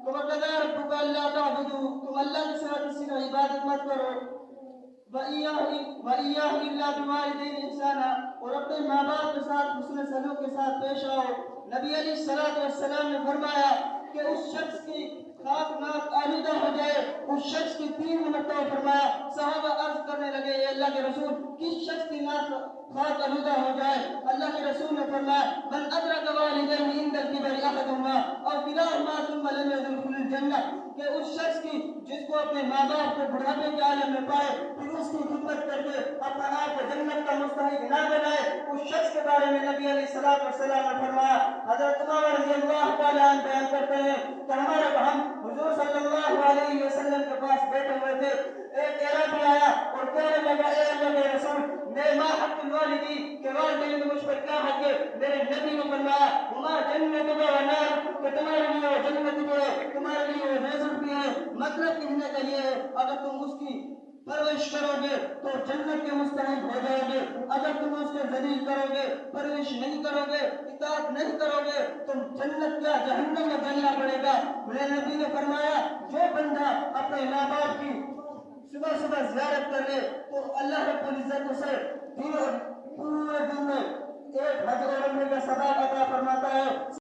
وَقَضَىٰ رَبُّكَ أَلَّا تَعْبُدُوا تم اللہ کے سوا کسی کا عبادت مت کرو وَإِيَّاهُ إِلَّا بِوَالِدَيْنِ إِحْسَانًا اور اپنے ماں باپ کے ساتھ حسن سلوک کے ساتھ پیش آؤ۔ نبی علیہ السلام نے فرمایا کہ اس شخص کی خاک آلودہ ہو جائے، اس شخص کی 3 مرتبہ فرمایا۔ صحابہ عرض کرنے لگے اے اللہ کے رسول کس شخص کی ناک خاک آلودہ ہو جائے؟ اللہ کے رسول نے فرمایا من ادرک والدیہ عند الکبر احدہما او کلاہما ثم لم يدخل الجنہ، کہ اس شخص کی جس کو اپنے ماں باپ کو بڑھاپے کے عالم میں پائے پھر اس کی خدمت کر کے اپنا آپ کو جنت کا مستحق نہ بنائے، اس شخص کے بارے میں نبی علیہ السلام نے فرمایا۔ حضرت عمر رضی اللہ تعالیٰ عنہ بیان کرتے ہیں کہ ہم حضور صلی اللہ علیہ وسلم کے پاس بیٹھے ہوئے تھے، ایک عربی آیا اور کہنے لگا اے اللہ کے رسول میں ما حق الوالدی کہ والدین کو مجھ پر کیا حق ہے؟ میرے نبی نے فرمایا ہما جنت و نار کہ تمہارے لیے وہ جنت بھی ہے تمہارے لیے وہ دوزخ بھی ہے۔ مطلب کہنے کا یہ ہے اگر تم اس کی پرورش کرو گے تو جنت کے مستحق ہو جاؤ گے، اگر تم اس کے ذلیل کرو گے پرورش نہیں کرو گے اطاعت نہیں کرو گے تم جنت کیا جہنم میں جلنا پڑے گا۔ میرے نبی نے فرمایا جو بندہ اپنے ماں باپ کی صبح زیارت کر لے تو اللہ رب العزت اسے پورے دن میں ایک حج اور عمرے کا ثواب عطا فرماتا ہے۔